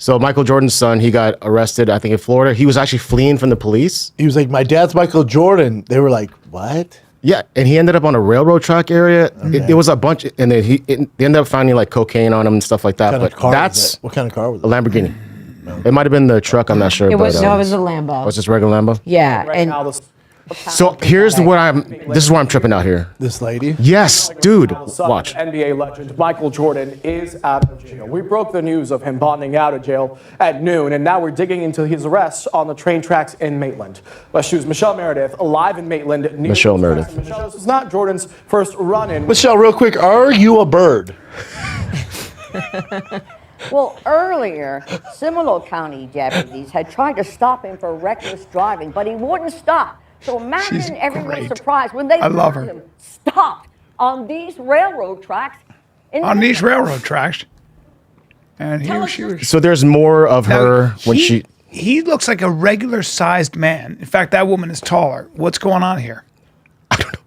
So Michael Jordan's son, he got arrested, I think in Florida. He was actually fleeing from the police. He was like, my dad's Michael Jordan. They were like, what? Yeah, and he ended up on a railroad track area. It was a bunch, and then they ended up finding like cocaine on him and stuff like that. What kind of car was it? What kind of car was it? A Lamborghini. It might have been the truck. I'm not sure. It was but, it was a Lambo. Was just regular Lambo? Yeah, Right and now, the So here's what this is where I'm tripping out here. This lady? Yes, dude. son Watch. of NBA legend Michael Jordan is out of jail. We broke the news of him bonding out of jail at noon, and now we're digging into his arrest on the train tracks in Maitland. West 2's Michelle Meredith, live in Maitland. Michelle Meredith. Michelle, this is not Jordan's first run-in. Michelle, real quick, are you a bird? Well, earlier, Seminole County deputies had tried to stop him for reckless driving, but he wouldn't stop. So imagine everyone's surprise when they love her. him stopped on these railroad tracks. On these railroad tracks. And here she was. So there's more of her when she. He looks like a regular sized man. In fact, that woman is taller. What's going on here?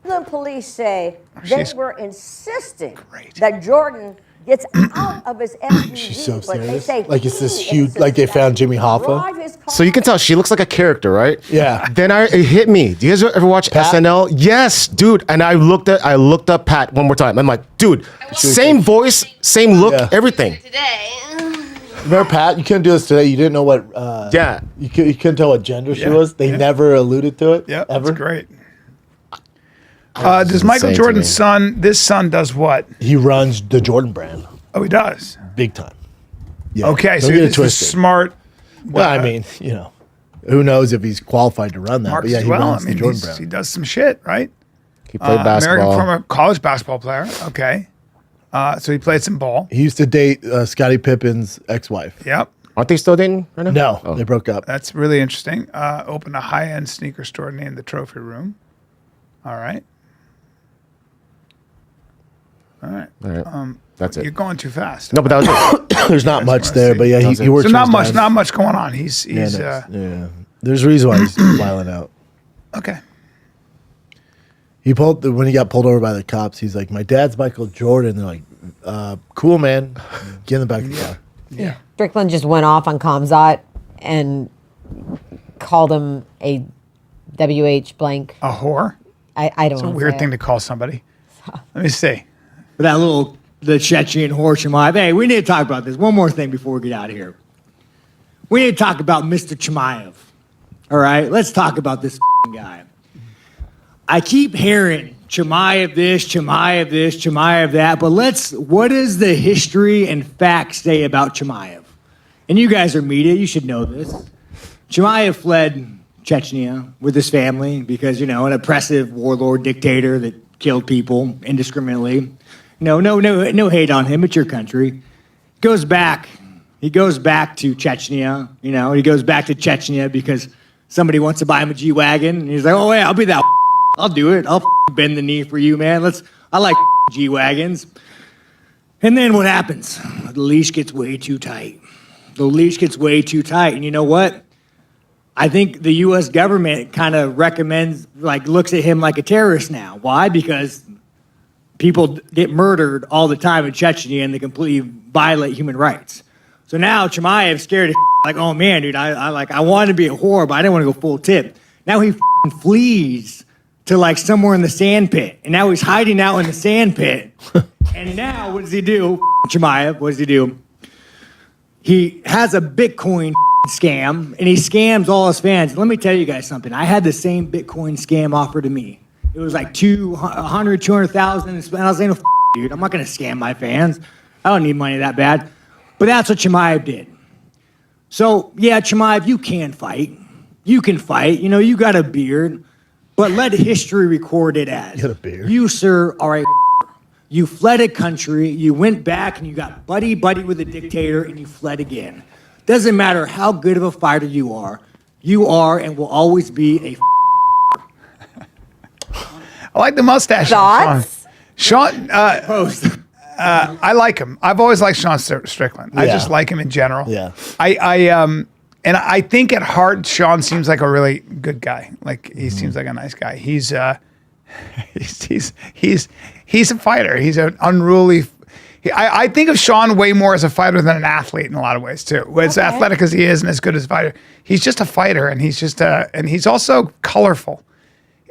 The police say they She's were insisting great. that Jordan gets out of his SUV. She's so but they serious. say Like it's this he huge, like they insists found that Jimmy he Hoffa. drive his car. So you can tell she looks like a character, right? Yeah. Then it hit me. Do you guys ever watch SNL? Yes, dude. And I looked up Pat one more time. I'm like, dude, same voice, same look, Yeah. everything. Remember Pat? You couldn't do this today. You didn't know what. Yeah. You couldn't tell what gender she Yeah, was. They yeah. never alluded to it. Yeah, Ever. that's great. Does Michael insane to Jordan's me. son, this son does what? He runs the Jordan brand Oh, he does. big time. Yeah. Okay, Don't so get it this is twisted. smart. Well, I mean, who knows if he's qualified to run that? Marcus but yeah, he well. runs I mean, the Jordan he brand. does some shit, right? He played American basketball. former college basketball player. Okay. So he played some ball. He used to date Scottie Pippen's ex-wife. Yep. Aren't they still dating right now? No, Oh. they broke up. That's really interesting. Opened a high-end sneaker store named the Trophy Room. All right. All right. All right. That's You're it. going too fast. No, but that was it. There's not much there, but yeah, he Doesn't- works. So for not his much, dad. not much going on. He's Yeah. There's a reason why he's wilding out. okay. He when he got pulled over by the cops. He's like, "My dad's Michael Jordan." They're like, "Cool, man. Get in the back of the car." Yeah. Strickland just went off on Khamzat and called him a WH blank. A whore. I don't It's a know. weird thing to call somebody. Let me see. But the Chechen whore Chimaev. Hey, we need to talk about this. One more thing before we get out of here. We need to talk about Mr. Chimaev. All right, let's talk about this guy. I keep hearing Chimaev this, Chimaev this, Chimaev that, but what does the history and facts say about Chimaev? And you guys are media, you should know this. Chimaev fled Chechnya with his family because, an oppressive warlord dictator that killed people indiscriminately. No hate on him. It's your country. Goes back. He goes back to Chechnya. He goes back to Chechnya because somebody wants to buy him a G-Wagon. And he's like, oh, yeah, I'll be that. I'll do it. I'll bend the knee for you, man. I like G-Wagons. And then what happens? The leash gets way too tight. And you know what? I think the U.S. government kind of looks at him like a terrorist now. Why? Because people get murdered all the time in Chechnya and they completely violate human rights. So now Chimaev's scared of like, oh man, dude, I wanted to be a whore, but I didn't want to go full tip. Now he flees to somewhere in the sand pit. And now he's hiding out in the sand pit. And now what does he do? Chimaev, what does he do? He has a Bitcoin scam, and he scams all his fans. Let me tell you guys something. I had the same Bitcoin scam offered to me. It was like 200,000, and I was like, no, dude, I'm not going to scam my fans. I don't need money that bad. But that's what Chimaev did. So, yeah, Chimaev, you can fight. You can fight. You got a beard. But let history record it as. You got a beard? You, sir, are a You fled a country, you went back and you got buddy with a dictator and you fled again. Doesn't matter how good of a fighter you are and will always be a I like the mustache. Thoughts? Sean, post. I like him. I've always liked Sean Strickland. I Yeah. just like him in general. Yeah. And I think at heart, Sean seems like a really good guy. Like he seems like a nice guy. He's a fighter. He's an unruly. I think of Sean way more as a fighter than an athlete in a lot of ways too. As athletic as he is and as good as a fighter, he's just a fighter, and he's also colorful.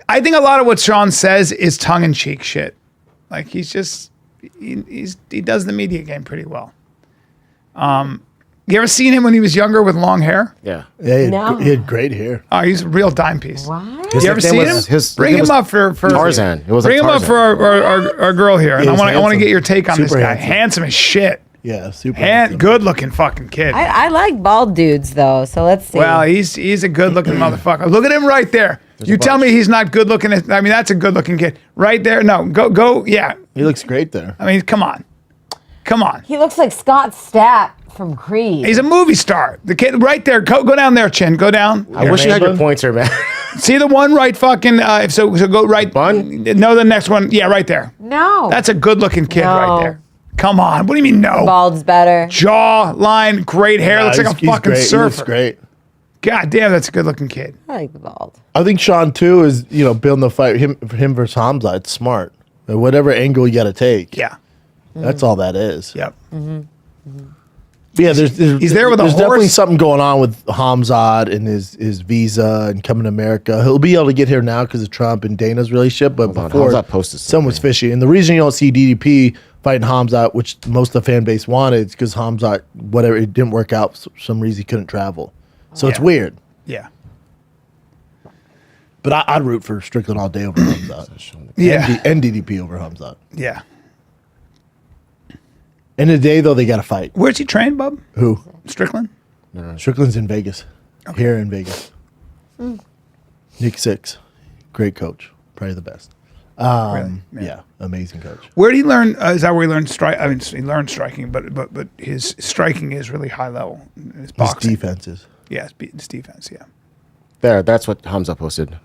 I think a lot of what Sean says is tongue in cheek shit. Like he does the media game pretty well. You ever seen him when he was younger with long hair? Yeah. Yeah, he had great hair. Oh, he's a real dime piece. What? His You ever nickname seen was- him? his Bring nickname him was up for Tarzan. It was like bring him up Tarzan. for our girl here, and Yeah, I he's want to handsome. get your take on this Super guy. handsome. Handsome as shit. Yeah, super handsome. Good looking fucking kid. I like bald dudes though, so let's see. Well, he's a good looking motherfucker. Look at him right there. You tell me he's not good looking. I mean, that's a good looking kid right there. No, go. Yeah. He looks great there. I mean, come on. he looks like Scott Stapp from Creed. He's a movie star. The kid right there. Go down there, Chin. Go down. I wish you had your bun? pointer, man. See the one right fucking. So go right. Bun? No, the next one. Yeah, right there. no. That's a good looking kid No. right there. Come on. What do you mean no? Bald's better. Jaw line, great hair. Looks like a He's fucking great. He surfer. looks great. God damn, that's a good looking kid. I like the bald. I think Sean too is building the fight him versus Hamza. It's smart. Whatever angle you got to take. Yeah. That's all that is. Yep. But yeah, there's He's there with a there's definitely horse. something going on with Hamzat and his visa and coming to America. He'll be able to get here now because of Trump and Dana's relationship, but on, before Hamzat posted some was something. fishy. And the reason you don't see DDP fighting Hamzat, which most of the fan base wanted, is because Hamzat, whatever, it didn't work out for some reason he couldn't travel. So it's Yeah. weird. Yeah. But I'd root for Strickland all day over Hamzat. Yeah. And DDP over Hamzat. Yeah. End of the day, though, they got to fight. Where's he trained, bub? Who? Strickland? Strickland's in Vegas. Here in Vegas. Nick Six. Great coach. Probably the best. Really? Yeah, amazing coach. Where did he learn? Is that where he learned strike? I mean, he learned striking, but his striking is really high level. His His boxing. defenses. Yeah, his defense, yeah. There, that's what Hamza posted.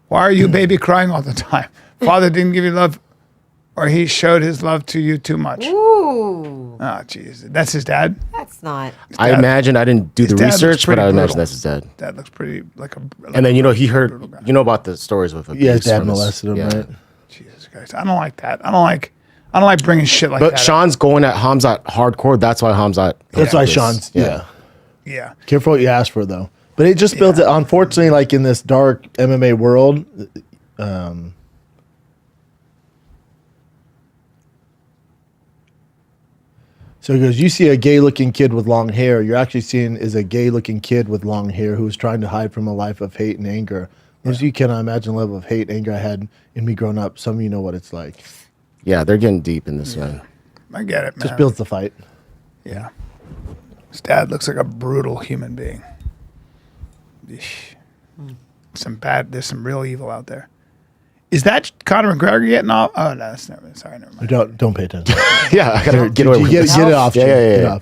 Why are you baby crying all the time? Father didn't give you love, or he showed his love to you too much. Ooh, Oh, jeez. That's his dad? that's not. I dad- imagine I didn't do his the dad looks research, but pretty I imagine brutal. that's his dad. Dad looks pretty like a. And then he heard brutal guy. about the stories with Yeah, his abuse dad from his- molested him, yeah. right? Jesus Christ. I don't like that. I don't like bringing shit like But that. Sean's going at Hamzat hardcore. That's why Hamzat. That's why is- Sean's, yeah. Yeah. Careful what you ask for, though. But it just builds it. Unfortunately, like in this dark MMA world, so he goes, you see a gay-looking kid with long hair. You're actually seeing is a gay-looking kid with long hair who is trying to hide from a life of hate and anger. Most of you cannot imagine the level of hate and anger I had in me growing up. Some of you know what it's like. Yeah, they're getting deep in this one. I get it, man. Just builds the fight. Yeah. His dad looks like a brutal human being. Eesh. There's some real evil out there. Is that Conor McGregor getting off? Oh, no, that's never mind. Don't pay attention. Yeah, I gotta get away with Get this. it off. Yeah, Jim. yeah, yeah, Get it yeah. off.